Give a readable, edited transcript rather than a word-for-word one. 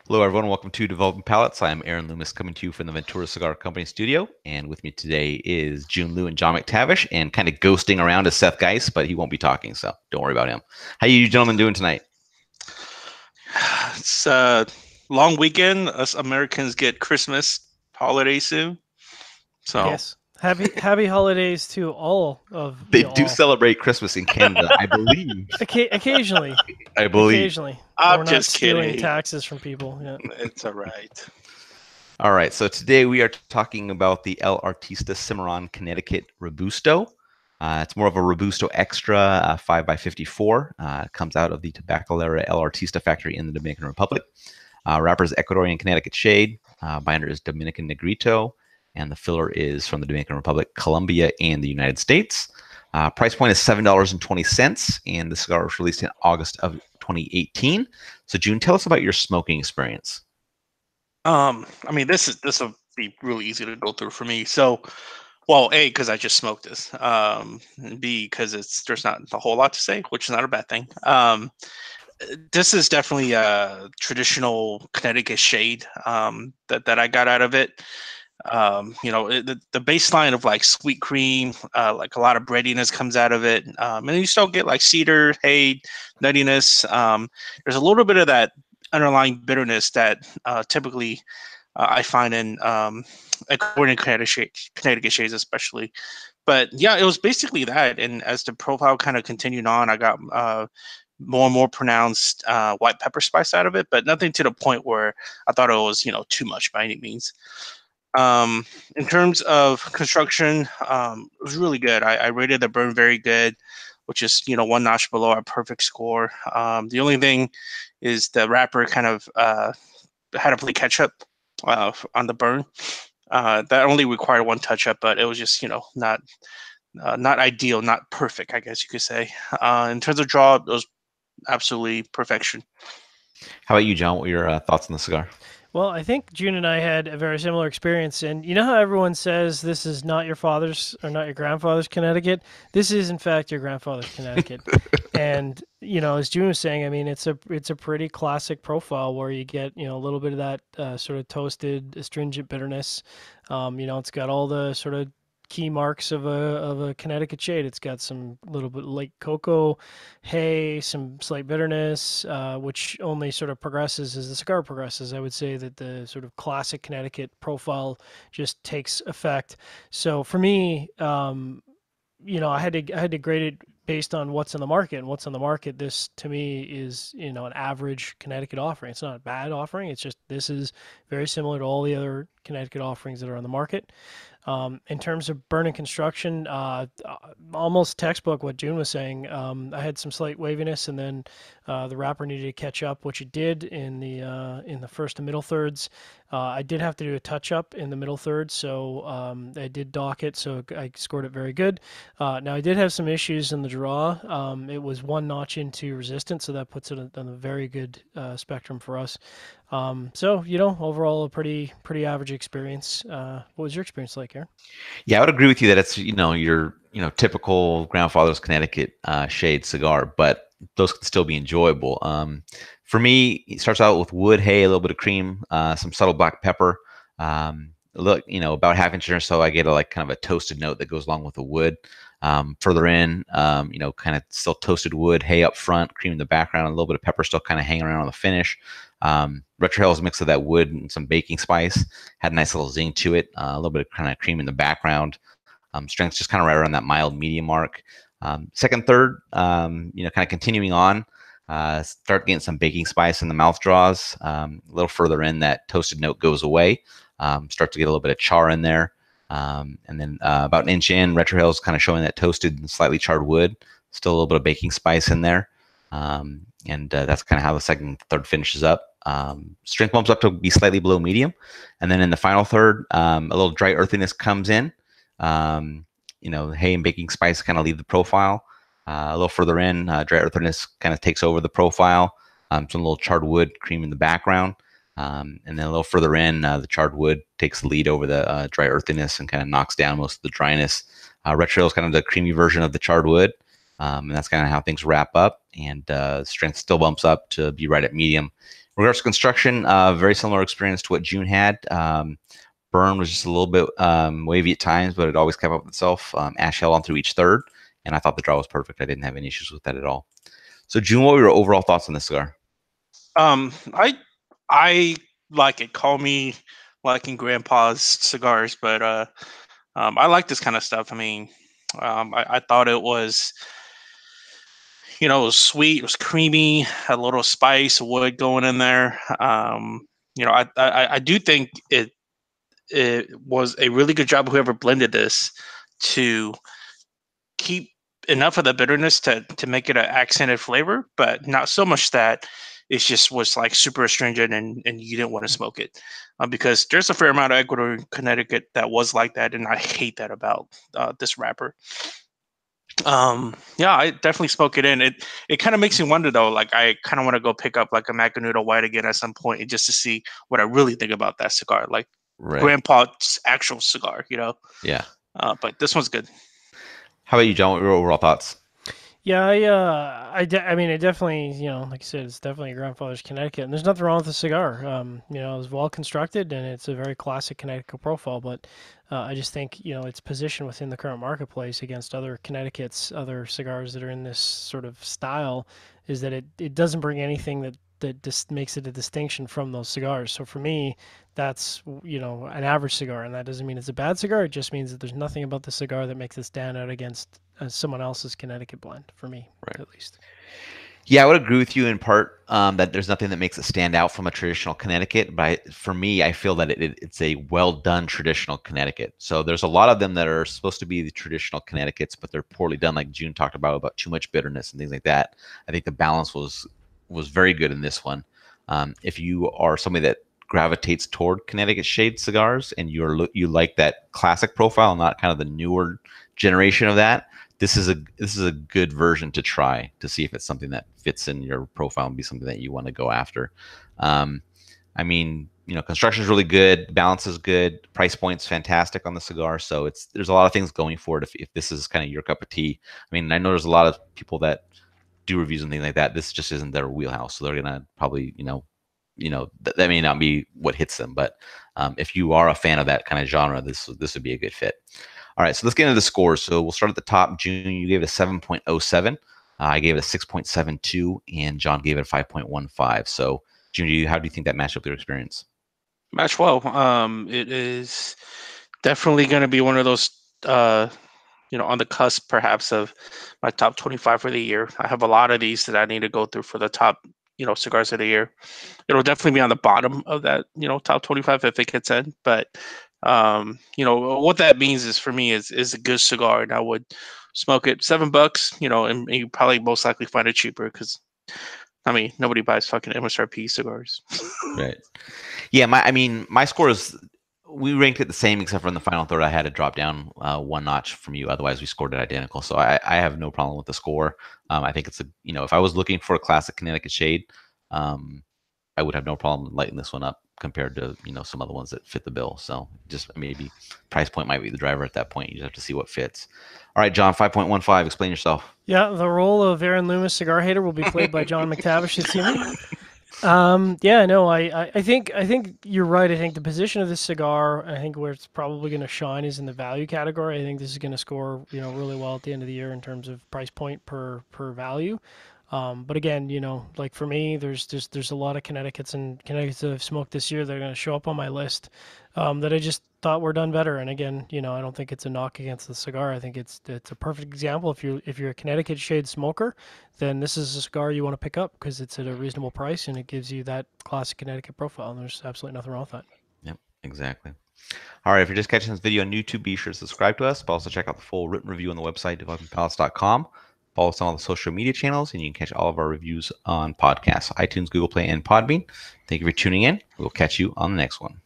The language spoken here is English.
Hello, everyone. Welcome to Developing Palates. I'm Aaron Loomis coming to you from the Ventura Cigar Company studio. And with me today is Jiunn Liu and John McTavish, and kind of ghosting around is Seth Geis, but he won't be talking, so don't worry about him. How you gentlemen doing tonight? It's a long weekend. Us Americans get Christmas holiday soon. So Yes. Happy holidays to all of They you do all. celebrate Christmas in Canada, I believe. Occasionally, I believe. occasionally, I'm we're not just stealing kidding. taxes from people. Yeah. It's all right. All right, so today we are talking about the El Artista Cimarron Connecticut Robusto. It's more of a Robusto Extra 5x54. It comes out of the Tabacalera El Artista factory in the Dominican Republic. Wrapper is Ecuadorian Connecticut Shade. Binder is Dominican Negrito. And the filler is from the Dominican Republic, Colombia, and the United States. Price point is $7.20, and the cigar was released in August of 2018. So, Jiunn, tell us about your smoking experience. I mean, this will be really easy to go through for me. So, well, A, because I just smoked this. And B, because there's not a whole lot to say, which is not a bad thing. This is definitely a traditional Connecticut shade that I got out of it. The baseline of like sweet cream, like a lot of breadiness comes out of it, and you still get like cedar, hay, nuttiness. There's a little bit of that underlying bitterness that typically I find in according to Connecticut shades, especially. But yeah, it was basically that. And as the profile kind of continued on, I got more and more pronounced white pepper spice out of it, but nothing to the point where I thought it was too much by any means. In terms of construction, it was really good. I rated the burn very good, which is one notch below our perfect score. The only thing is the wrapper kind of had to play catch up on the burn. That only required one touch up, but it was just not ideal, not perfect, I guess you could say. In terms of draw, it was absolutely perfection. How about you, John? What were your thoughts on the cigar? Well, I think June and I had a very similar experience. And you know how everyone says this is not your father's or not your grandfather's Connecticut? This is, in fact, your grandfather's Connecticut. And as June was saying, I mean, it's a pretty classic profile where you get a little bit of that sort of toasted, astringent bitterness. It's got all the sort of key marks of a Connecticut shade. It's got some little bit light cocoa, hay, some slight bitterness, which only sort of progresses as the cigar progresses. I would say that the sort of classic Connecticut profile just takes effect. So for me, I had to grade it based on what's in the market, and what's on the market. This to me is an average Connecticut offering. It's not a bad offering. It's just this is very similar to all the other Connecticut offerings that are on the market. In terms of burn and construction, almost textbook what June was saying. I had some slight waviness, and then the wrapper needed to catch up, which it did in the first and middle thirds. I did have to do a touch up in the middle third, so I did dock it, so I scored it very good. Now I did have some issues in the draw. It was one notch into resistance, so that puts it on a very good spectrum for us. So overall a pretty average experience. What was your experience like, Aaron? Yeah, I would agree with you that it's your typical grandfather's Connecticut shade cigar, but those can still be enjoyable. For me, it starts out with wood, hay, a little bit of cream, some subtle black pepper. Look, about half inch or so, I get a like kind of a toasted note that goes along with the wood. Further in, kind of still toasted wood, hay up front, cream in the background, a little bit of pepper still kind of hanging around on the finish. Retrohale's mix of that wood and some baking spice had a nice little zing to it. A little bit of kind of cream in the background. Strength's just kind of right around that mild medium mark. Second, third, kind of continuing on. Start getting some baking spice in the mouth draws. A little further in, that toasted note goes away. Start to get a little bit of char in there. And then about an inch in, retrohale's kind of showing that toasted and slightly charred wood. Still a little bit of baking spice in there. And that's kind of how the second, third finishes up. Strength bumps up to be slightly below medium. And then in the final third, a little dry earthiness comes in. Hay and baking spice kind of leave the profile. A little further in, dry earthiness kind of takes over the profile. Some little charred wood, cream in the background. And then a little further in, the charred wood takes the lead over the dry earthiness and kind of knocks down most of the dryness. Retrohale is kind of the creamy version of the charred wood. And that's kind of how things wrap up. And strength still bumps up to be right at medium. Regards to construction, very similar experience to what Jiunn had. Burn was just a little bit wavy at times, but it always kept up with itself. Ash held on through each third, and I thought the draw was perfect. I didn't have any issues with that at all. So, Jiunn, what were your overall thoughts on this cigar? I like it. Call me liking Grandpa's cigars, but I like this kind of stuff. I mean, I thought it was, it was sweet, it was creamy, had a little spice, wood going in there. I do think it was a really good job whoever blended this to keep enough of the bitterness to make it an accented flavor, but not so much that it just was like super astringent and you didn't want to smoke it. Because there's a fair amount of Ecuador and Connecticut that was like that, and I hate that about this wrapper. Yeah, I definitely smoke it in. It kind of makes me wonder though, like I kind of want to go pick up like a Macanudo White again at some point, and just to see what I really think about that cigar, like Grandpa's actual cigar, Yeah. But this one's good. How about you, John? What were your overall thoughts? Yeah, I mean, it definitely, like you said, it's definitely a grandfather's Connecticut, and there's nothing wrong with the cigar. It was well constructed, and it's a very classic Connecticut profile. But I just think, its position within the current marketplace against other Connecticut's, other cigars that are in this sort of style, is that it doesn't bring anything that just makes it a distinction from those cigars. So for me, that's an average cigar, and that doesn't mean it's a bad cigar. It just means that there's nothing about the cigar that makes it stand out against someone else's Connecticut blend, for me, at least. Yeah, I would agree with you in part that there's nothing that makes it stand out from a traditional Connecticut. But for me, I feel that it's a well-done traditional Connecticut. So there's a lot of them that are supposed to be the traditional Connecticut's, but they're poorly done, like Jiunn talked about too much bitterness and things like that. I think the balance was very good in this one. If you are somebody that gravitates toward Connecticut shade cigars and you like that classic profile, not kind of the newer generation of that, this is a good version to try to see if it's something that fits in your profile and be something that you want to go after. I mean, construction is really good, balance is good, price point's fantastic on the cigar. So there's a lot of things going for it if this is kind of your cup of tea. I mean, I know there's a lot of people that do reviews and things like that. This just isn't their wheelhouse, so they're gonna probably that may not be what hits them. But if you are a fan of that kind of genre, this would be a good fit. All right, so let's get into the scores. So we'll start at the top. Jiunn, you gave it a 7.07. I gave it a 6.72, and John gave it a 5.15. So, Jiunn, how do you think that matched up with your experience? Match well. It is definitely going to be one of those, on the cusp, perhaps, of my top 25 for the year. I have a lot of these that I need to go through for the top, cigars of the year. It'll definitely be on the bottom of that, top 25 if it gets in. But what that means is for me is a good cigar, and I would smoke it $7, and you probably most likely find it cheaper because, I mean, nobody buys fucking MSRP cigars. Right. Yeah. My score is, we ranked it the same except for in the final third I had to drop down one notch from you. Otherwise, we scored it identical. So I have no problem with the score. I think it's if I was looking for a classic Connecticut shade, I would have no problem lighting this one up compared to some other ones that fit the bill. So just maybe price point might be the driver at that point. You just have to see what fits. All right, John, 5.15. Explain yourself. Yeah, the role of Aaron Loomis, cigar hater, will be played by John McTavish this evening. Yeah, no, I think you're right. I think the position of this cigar, I think where it's probably going to shine is in the value category. I think this is going to score really well at the end of the year in terms of price point per value. But again, like for me, there's a lot of Connecticut's that I've smoked this year that are going to show up on my list that I just thought were done better. And again, I don't think it's a knock against the cigar. I think it's a perfect example. If you're a Connecticut shade smoker, then this is a cigar you want to pick up because it's at a reasonable price and it gives you that classic Connecticut profile. And there's absolutely nothing wrong with that. Yep, exactly. All right, if you're just catching this video on YouTube, be sure to subscribe to us, but also check out the full written review on the website, developingpalates.com. Follow us on all the social media channels, and you can catch all of our reviews on podcasts, iTunes, Google Play, and Podbean. Thank you for tuning in. We'll catch you on the next one.